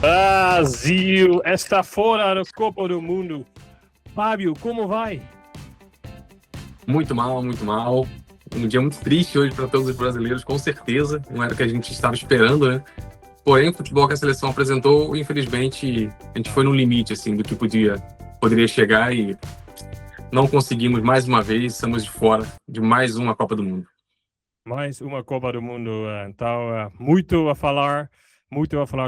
Brasil está fora da Copa do Mundo. Fábio, como vai? Muito mal, muito mal. Um dia muito triste hoje para todos os brasileiros, com certeza. Não era o que a gente estava esperando, né? Porém, o futebol que a seleção apresentou, infelizmente, a gente foi no limite assim do que poderia chegar e não conseguimos mais uma vez. Estamos de fora de mais uma Copa do Mundo. Mais uma Copa do Mundo. Então, muito a falar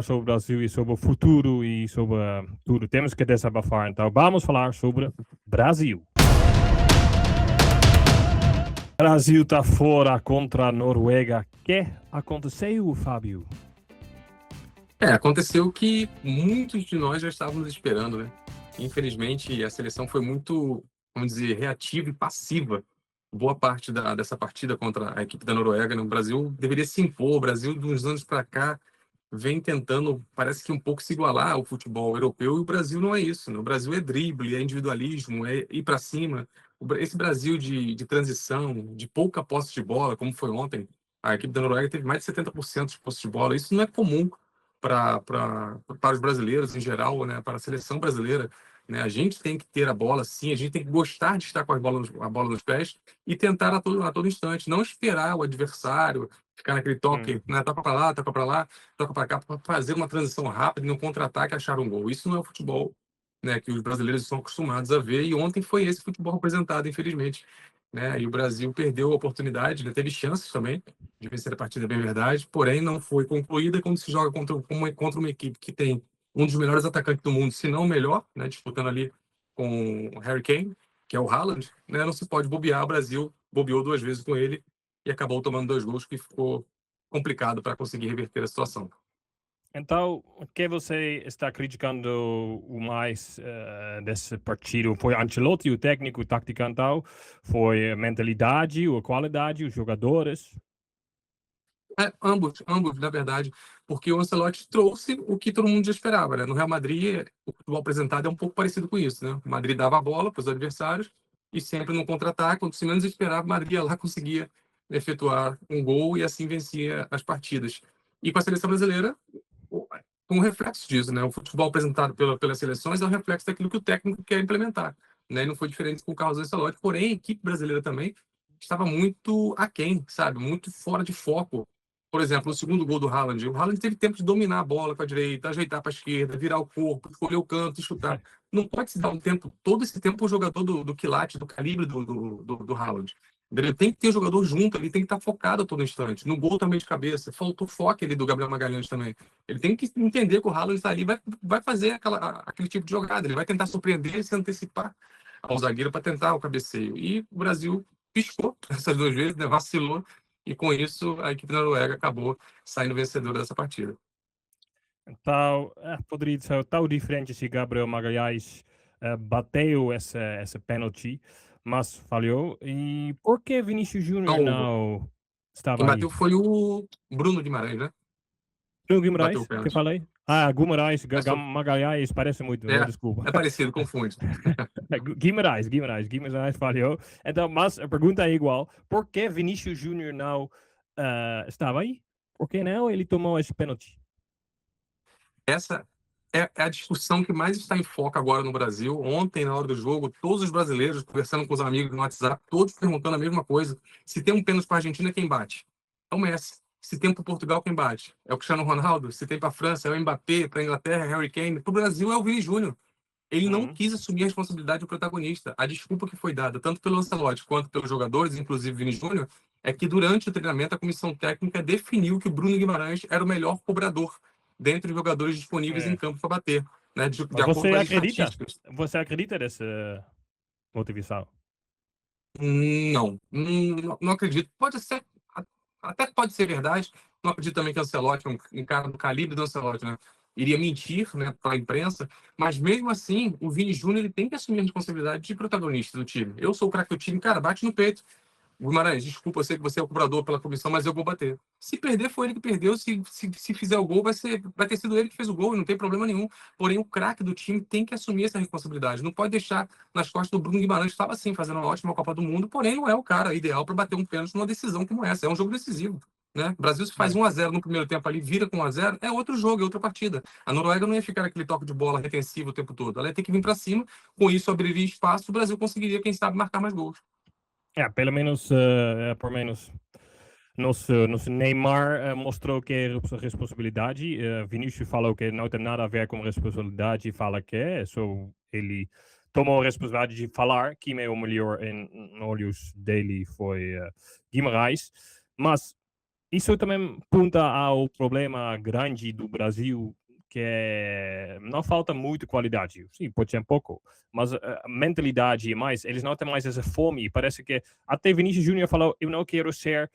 sobre o Brasil e sobre o futuro e sobre tudo. Temos que desabafar. Então, vamos falar sobre Brasil. Brasil está fora contra a Noruega. O que aconteceu, Fábio? Aconteceu o que muitos de nós já estávamos esperando, né? Infelizmente, a seleção foi muito, vamos dizer, reativa e passiva. Boa parte dessa partida contra a equipe da Noruega, né? O Brasil deveria se impor. O Brasil, de uns anos para cá, vem tentando, parece que um pouco se igualar ao futebol europeu, e o Brasil não é isso, né? O Brasil é drible, é individualismo, é ir para cima. Esse Brasil de transição, de pouca posse de bola, como foi ontem, a equipe da Noruega teve mais de 70% de posse de bola. Isso não é comum para os brasileiros em geral, né? Para a seleção brasileira. Né? A gente tem que ter a bola, sim, a gente tem que gostar de estar com a bola nos pés e tentar a todo instante, não esperar o adversário ficar naquele toque, né? Toca para lá, toca para cá, para fazer uma transição rápida e no contra-ataque achar um gol. Isso não é o futebol, né, que os brasileiros estão acostumados a ver, e ontem foi esse futebol representado, infelizmente. Né? E o Brasil perdeu a oportunidade, né? Teve chances também de vencer a partida, bem verdade, porém não foi concluída. Quando se joga contra uma equipe que tem um dos melhores atacantes do mundo, se não o melhor, né, disputando ali com o Harry Kane, que é o Haaland, né, não se pode bobear. O Brasil bobeou duas vezes com ele e acabou tomando dois gols, que ficou complicado para conseguir reverter a situação. Então, o que você está criticando o mais desse partido? Foi Ancelotti, o técnico, o tática, então? Foi a mentalidade, a qualidade, os jogadores? Ambos, na verdade, porque o Ancelotti trouxe o que todo mundo já esperava, né? No Real Madrid, o futebol apresentado é um pouco parecido com isso, né? O Madrid dava a bola para os adversários e sempre no contra-ataque, quando se menos esperava, o Madrid ia lá, conseguia efetuar um gol e assim vencia as partidas. E com a seleção brasileira, um reflexo disso, né? O futebol apresentado pelas seleções é um reflexo daquilo que o técnico quer implementar, né? E não foi diferente com o Carlos Ancelotti, porém a equipe brasileira também estava muito aquém, sabe? Muito fora de foco. Por exemplo, o segundo gol do Haaland. O Haaland teve tempo de dominar a bola com a direita, ajeitar para a esquerda, virar o corpo, escolher o canto e chutar. Não pode se dar todo esse tempo, o jogador do quilate, do calibre do Haaland. Ele tem que ter o jogador junto, ele tem que estar focado a todo instante. No gol também de cabeça. Faltou foco ali do Gabriel Magalhães também. Ele tem que entender que o Haaland está ali, vai fazer aquele tipo de jogada. Ele vai tentar surpreender e se antecipar ao zagueiro para tentar o cabeceio. E o Brasil piscou essas duas vezes, né? Vacilou, e com isso a equipe da Noruega acabou saindo vencedora dessa partida. Então, poderia ser tão diferente se Gabriel Magalhães bateu essa pênalti, mas falhou. E por que Vinícius Júnior Então, não quem estava aí? bateu foi o Bruno Guimarães, né? Bruno Bateu o Guimarães, que eu pênalti. falei? Ah, Guimarães, É, Magalhães, parece muito, desculpa. é parecido, confunde. Guimarães falhou. Então, mas a pergunta é igual: por que Vinícius Júnior não estava aí? Por que não ele tomou esse pênalti? Essa é a discussão que mais está em foco agora no Brasil. Ontem, na hora do jogo, todos os brasileiros, conversando com os amigos no WhatsApp, todos perguntando a mesma coisa. Se tem um pênalti para a Argentina, quem bate? É o Messi. Se tem para Portugal, quem bate? É o Cristiano Ronaldo. Se tem para a França, é o Mbappé. Para a Inglaterra, é Harry Kane. Para o Brasil, é o Vini Júnior. Ele não quis assumir a responsabilidade do protagonista. A desculpa que foi dada, tanto pelo Ancelotti quanto pelos jogadores, inclusive Vini Júnior, é que durante o treinamento a comissão técnica definiu que o Bruno Guimarães era o melhor cobrador dentre os jogadores disponíveis em É. campo para bater, né, de Mas acordo você com as acredita? estatísticas. Você acredita nessa motivação? Não acredito. Pode ser, até pode ser verdade. Não acredito também que o Ancelotti, um cara do calibre do Ancelotti, né, iria mentir, né, para a imprensa. Mas mesmo assim, o Vini Júnior ele tem que assumir a responsabilidade de protagonista do time. Eu sou o craque do time, cara, bate no peito. Guimarães, desculpa, eu sei que você é o cobrador pela comissão, mas eu vou bater. Se perder, foi ele que perdeu. Se fizer o gol, vai ter sido ele que fez o gol, e não tem problema nenhum. Porém, o craque do time tem que assumir essa responsabilidade. Não pode deixar nas costas do Bruno Guimarães, que estava sim fazendo uma ótima Copa do Mundo, porém não é o cara ideal para bater um pênalti numa decisão como essa. É um jogo decisivo. né? O Brasil se faz Claro. 1-0 no primeiro tempo ali, vira com 1-0, é outro jogo, é outra partida. A Noruega não ia ficar aquele toque de bola retensivo o tempo todo. Ela ia ter que vir para cima, com isso abriria espaço, o Brasil conseguiria, quem sabe, marcar mais gols. Pelo menos, por menos. Nosso Neymar mostrou que é responsabilidade. Vinícius falou que não tem nada a ver com responsabilidade, fala que é, só ele tomou a responsabilidade de falar que é o melhor em olhos dele foi Guimarães. Mas isso também aponta ao problema grande do Brasil, que é, não falta muito qualidade. Sim, pode ser um pouco, mas a mentalidade mais, eles não têm mais essa fome. Parece que até Vinícius Júnior falou: eu não quero ser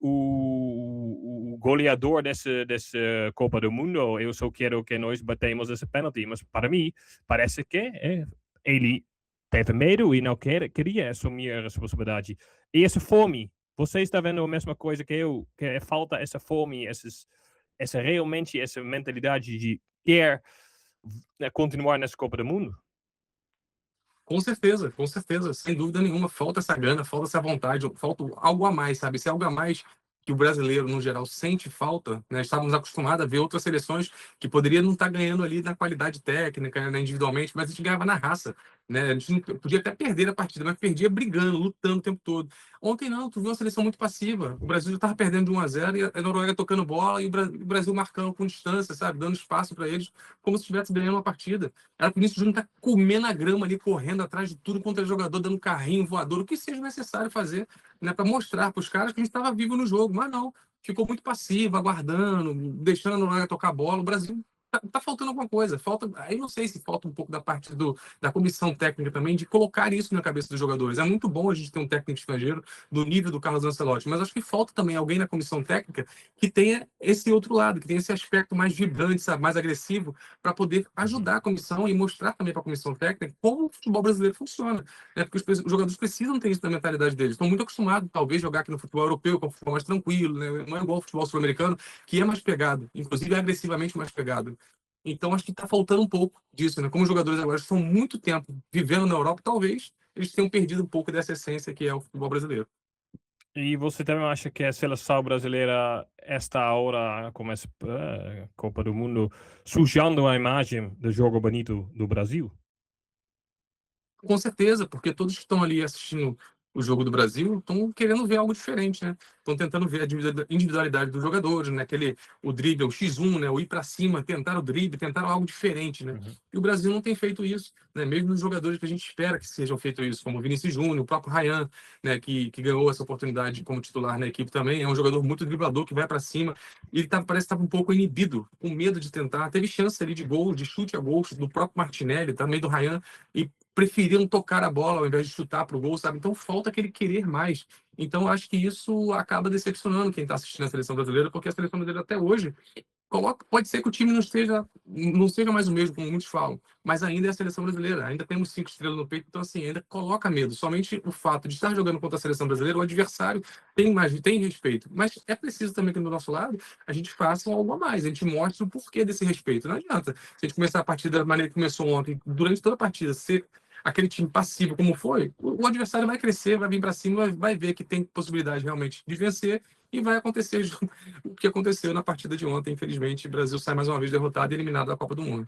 o goleador dessa Copa do Mundo, eu só quero que nós batemos esse pênalti. Mas para mim, parece que ele teve medo e não queria assumir a responsabilidade. E essa fome, você está vendo a mesma coisa que eu, que falta essa fome, realmente essa mentalidade de quer continuar nessa Copa do Mundo? Com certeza, sem dúvida nenhuma. Falta essa gana, falta essa vontade, falta algo a mais, sabe? Se é algo a mais que o brasileiro, no geral, sente falta, né? Estávamos acostumados a ver outras seleções que poderiam não estar ganhando ali na qualidade técnica, né, individualmente, mas a gente ganhava na raça, né? A gente podia até perder a partida, mas perdia brigando, lutando o tempo todo. Ontem não, tu viu uma seleção muito passiva. O Brasil já estava perdendo de 1-0 e a Noruega tocando bola e o Brasil marcando com distância, sabe? Dando espaço para eles, como se estivesse ganhando uma partida. Era por isso que o Júnior tá comendo a grama ali, correndo atrás de tudo quanto é jogador, dando carrinho, voador, o que seja necessário fazer, né, para mostrar para os caras que a gente estava vivo no jogo. Mas não, ficou muito passivo, aguardando, deixando a Noruega tocar a bola. O Brasil tá faltando alguma coisa. Falta, aí não sei se falta um pouco da parte da comissão técnica também, de colocar isso na cabeça dos jogadores. É muito bom a gente ter um técnico estrangeiro do nível do Carlos Ancelotti, mas acho que falta também alguém na comissão técnica que tenha esse outro lado, que tenha esse aspecto mais vibrante, sabe, mais agressivo, para poder Uhum. ajudar a comissão e mostrar também para a comissão técnica como o futebol brasileiro funciona. Né? Porque os jogadores precisam ter isso na mentalidade deles. Estão muito acostumados, talvez, a jogar aqui no futebol europeu, que é um futebol mais tranquilo, né? Não é igual ao futebol sul-americano, que é mais pegado, inclusive é agressivamente mais pegado. Então, acho que está faltando um pouco disso. Né? Como os jogadores agora estão muito tempo vivendo na Europa, talvez eles tenham perdido um pouco dessa essência que é o futebol brasileiro. E você também acha que a seleção brasileira, esta hora, como essa Copa do Mundo, sujando a imagem do jogo bonito do Brasil? Com certeza, porque todos que estão ali assistindo o jogo do Brasil estão querendo ver algo diferente, né? Estão tentando ver a individualidade dos jogadores, né? O drible, o X1, né? O ir para cima, tentar o drible, tentar algo diferente, né? Uhum. E o Brasil não tem feito isso, né? Mesmo os jogadores que a gente espera que sejam feito isso, como o Vinícius Júnior, o próprio Ryan, né? Que ganhou essa oportunidade como titular na equipe também, é um jogador muito driblador que vai para cima. E ele parece que estava um pouco inibido, com medo de tentar. Teve chance ali de gol, de chute a gol do próprio Martinelli, também do Ryan, e preferiram tocar a bola ao invés de chutar para o gol, sabe? Então falta aquele querer mais. Então acho que isso acaba decepcionando quem está assistindo a seleção brasileira, porque a seleção brasileira até hoje coloca, pode ser que o time não seja mais o mesmo, como muitos falam, mas ainda é a seleção brasileira, ainda temos 5 estrelas no peito, então assim, ainda coloca medo. Somente o fato de estar jogando contra a seleção brasileira, o adversário tem respeito, mas é preciso também que do nosso lado a gente faça algo a mais, a gente mostre o porquê desse respeito. Não adianta se a gente começar a partida da maneira que começou ontem, durante toda a partida, ser aquele time passivo como foi, o adversário vai crescer, vai vir para cima, vai ver que tem possibilidade realmente de vencer e vai acontecer o que aconteceu na partida de ontem. Infelizmente, o Brasil sai mais uma vez derrotado e eliminado da Copa do Mundo.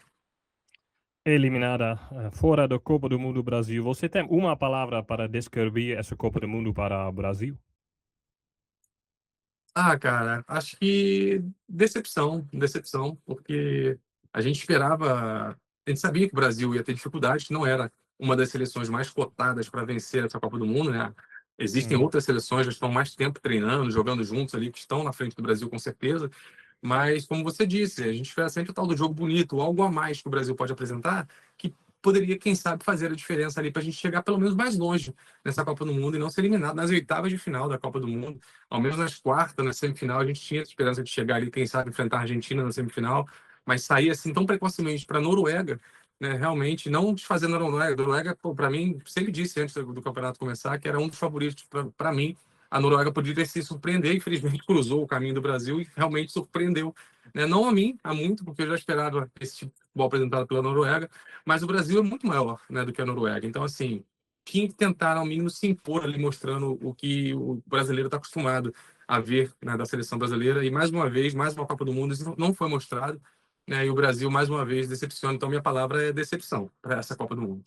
Eliminada fora da Copa do Mundo Brasil. Você tem uma palavra para descrever essa Copa do Mundo para o Brasil? Ah, cara, acho que decepção, porque a gente esperava, a gente sabia que o Brasil ia ter dificuldade, que não era uma das seleções mais cotadas para vencer essa Copa do Mundo, né? Existem Uhum. outras seleções que estão mais tempo treinando, jogando juntos ali, que estão na frente do Brasil com certeza, mas como você disse, a gente espera sempre o tal do jogo bonito, algo a mais que o Brasil pode apresentar, que poderia, quem sabe, fazer a diferença ali para a gente chegar pelo menos mais longe nessa Copa do Mundo e não ser eliminado nas oitavas de final da Copa do Mundo. Ao menos nas quartas, na semifinal, a gente tinha a esperança de chegar ali, quem sabe, enfrentar a Argentina na semifinal, mas sair assim tão precocemente para a Noruega, né, realmente, não desfazendo a Noruega. A Noruega, para mim, sempre disse antes do campeonato começar que era um dos favoritos para mim. A Noruega poderia se surpreender, infelizmente cruzou o caminho do Brasil e realmente surpreendeu. Né? Não a mim, há muito, porque eu já esperava esse tipo de futebol apresentado pela Noruega, mas o Brasil é muito maior, né, do que a Noruega. Então, assim, tinha que tentar, ao mínimo, se impor ali, mostrando o que o brasileiro está acostumado a ver, né, da seleção brasileira. E mais uma vez, mais uma Copa do Mundo, isso não foi mostrado, né, e o Brasil mais uma vez decepciona. Então minha palavra é decepção para essa Copa do Mundo.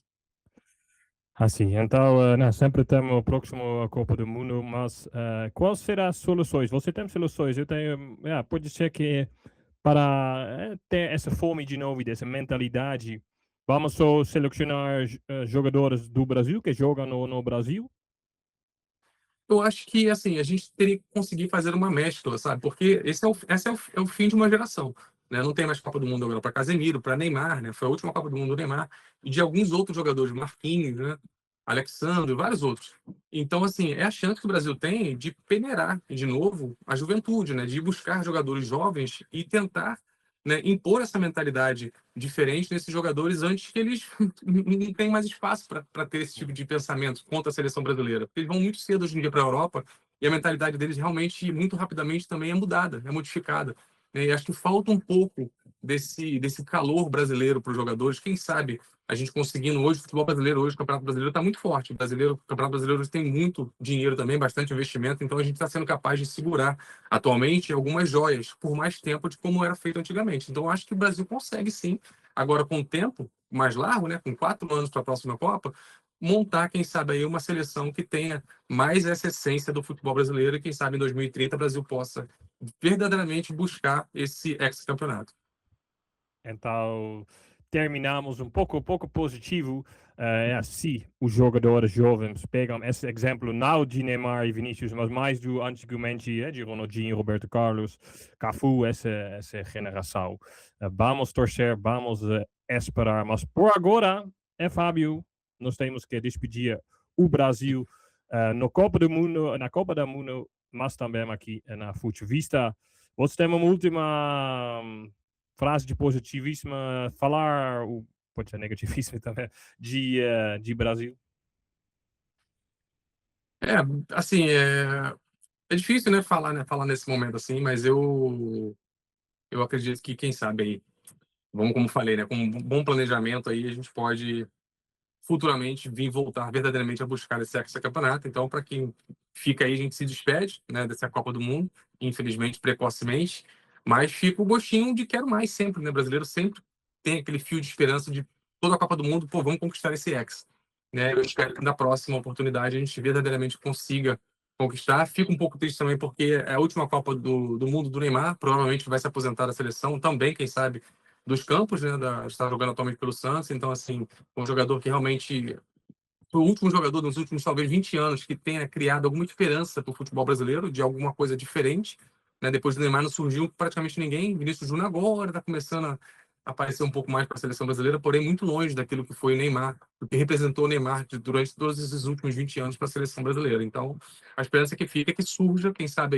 Assim, então, né, sempre temos o próximo Copa do Mundo, mas quais serão as soluções? Você tem soluções? Eu tenho, pode ser que para ter essa fome de novo, dessa mentalidade, vamos só selecionar jogadores do Brasil que jogam no Brasil? Eu acho que, assim, a gente teria que conseguir fazer uma mescla, sabe? Porque esse é o fim de uma geração, né? Não tem mais Copa do Mundo agora para Casemiro, para Neymar, né? Foi a última Copa do Mundo do Neymar e de alguns outros jogadores, Marquinhos, né? Alexandre, vários outros. Então, assim, é a chance que o Brasil tem de peneirar de novo a juventude, né? De buscar jogadores jovens e tentar, né, impor essa mentalidade diferente nesses jogadores antes que eles não tenham mais espaço para ter esse tipo de pensamento contra a seleção brasileira. Porque eles vão muito cedo hoje em dia para a Europa e a mentalidade deles realmente, muito rapidamente, também é mudada, é modificada. E acho que falta um pouco desse calor brasileiro para os jogadores. Quem sabe a gente conseguindo hoje, o futebol brasileiro hoje, o Campeonato Brasileiro está muito forte. O Campeonato Brasileiro hoje tem muito dinheiro também, bastante investimento, então a gente está sendo capaz de segurar atualmente algumas joias por mais tempo de como era feito antigamente. Então acho que o Brasil consegue sim, agora com o tempo mais largo, né, com 4 anos para a próxima Copa, montar, quem sabe, aí uma seleção que tenha mais essa essência do futebol brasileiro e quem sabe em 2030 o Brasil possa verdadeiramente buscar esse ex-campeonato. Então, terminamos um pouco positivo. É assim, os jogadores jovens pegam esse exemplo, não de Neymar e Vinícius, mas mais do antigamente, de Ronaldinho, Roberto Carlos, Cafu, essa geração. Vamos torcer, vamos esperar, mas por agora, Fábio, nós temos que despedir o Brasil no Copa do Mundo, na Copa do Mundo, mas também aqui na Futurvista. Você tem uma última frase de positivismo, falar, pode ser negativismo também, de Brasil. É, assim, é difícil, né, falar nesse momento assim, mas eu acredito que, quem sabe aí, vamos, como falei, né, com um bom planejamento aí, a gente pode futuramente vir voltar verdadeiramente a buscar esse campeonato. Então, para quem fica aí, a gente se despede, né, dessa Copa do Mundo, infelizmente, precocemente, mas fica o gostinho de quero mais sempre, né? O brasileiro sempre tem aquele fio de esperança de toda a Copa do Mundo, pô, vamos conquistar esse ex, né? Eu espero que na próxima oportunidade a gente verdadeiramente consiga conquistar. Fico um pouco triste também porque é a última Copa do Mundo do Neymar, provavelmente vai se aposentar da seleção também, quem sabe, dos campos, né? Está jogando atualmente pelo Santos, então, assim, um jogador que realmente foi o último jogador nos últimos talvez 20 anos que tenha criado alguma esperança para o futebol brasileiro, de alguma coisa diferente. Né? Depois do Neymar não surgiu praticamente ninguém. Vinícius Júnior agora está começando a aparecer um pouco mais para a seleção brasileira, porém muito longe daquilo que foi o Neymar, o que representou o Neymar durante todos esses últimos 20 anos para a seleção brasileira. Então, a esperança que fica é que surja, quem sabe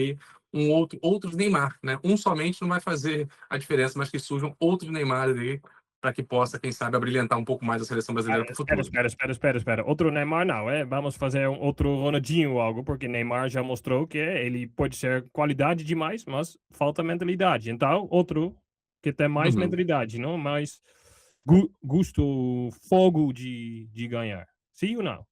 aí, outros Neymar, né? Um somente não vai fazer a diferença, mas que surjam outros Neymar aí para que possa, quem sabe, abrilhantar um pouco mais a seleção brasileira para o Espera, futuro. espera, espera, espera, espera. Outro Neymar não, Vamos fazer outro Ronaldinho ou algo, porque Neymar já mostrou que ele pode ser qualidade demais, mas falta mentalidade. Então, outro que tem mais Uhum. mentalidade, não mais gosto, fogo de ganhar. Sim ou não?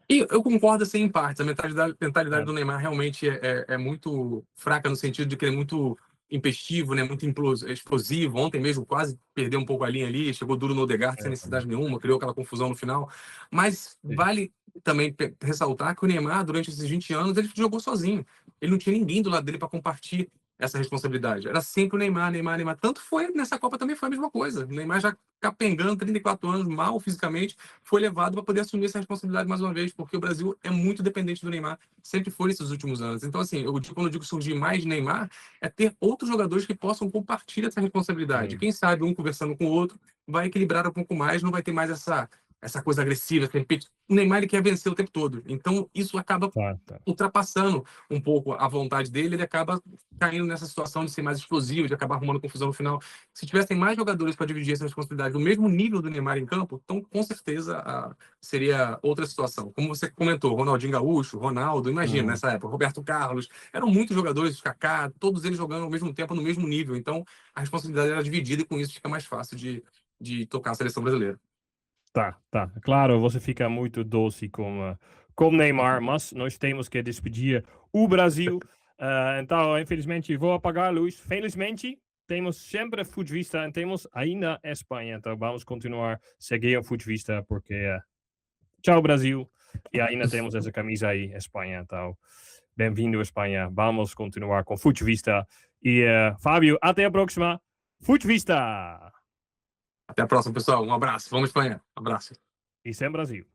E eu concordo assim em partes. A mentalidade Ah, do Neymar realmente é muito fraca no sentido de que ele é muito impestivo, né? Muito explosivo. Ontem mesmo quase perdeu um pouco a linha ali, chegou duro no Odegaard sem necessidade nenhuma, criou aquela confusão no final. Mas sim. vale também ressaltar que o Neymar, durante esses 20 anos, ele jogou sozinho. Ele não tinha ninguém do lado dele para compartilhar essa responsabilidade. Era sempre o Neymar, Neymar, Neymar. Tanto foi nessa Copa também foi a mesma coisa. O Neymar já capengando, 34 anos, mal fisicamente, foi levado para poder assumir essa responsabilidade mais uma vez, porque o Brasil é muito dependente do Neymar, sempre foi nesses últimos anos. Então, assim, quando eu digo surgir mais Neymar, é ter outros jogadores que possam compartilhar essa responsabilidade. Hum. Quem sabe, um conversando com o outro, vai equilibrar um pouco mais, não vai ter mais essa coisa agressiva, de repente, o Neymar ele quer vencer o tempo todo. Então, isso acaba Tá, tá. ultrapassando um pouco a vontade dele, ele acaba caindo nessa situação de ser mais explosivo, de acabar arrumando confusão no final. Se tivessem mais jogadores para dividir essa responsabilidade do mesmo nível do Neymar em campo, então com certeza seria outra situação. Como você comentou, Ronaldinho Gaúcho, Ronaldo, imagina Uhum. nessa época, Roberto Carlos, eram muitos jogadores, Kaká, todos eles jogando ao mesmo tempo, no mesmo nível. Então a responsabilidade era dividida e com isso fica mais fácil de tocar a seleção brasileira. Tá, tá. Claro, você fica muito doce com Neymar, mas nós temos que despedir o Brasil. Então, infelizmente, vou apagar a luz. Felizmente, temos sempre Futvista e temos ainda a Espanha. Então, vamos continuar a seguir o Futvista, porque tchau, Brasil. E ainda temos essa camisa aí, Espanha. Então, bem-vindo, Espanha. Vamos continuar com Futvista. E, Fábio, até a próxima. Futvista! Até a próxima, pessoal. Um abraço. Vamos, Espanha. Um abraço. E sem Brasil.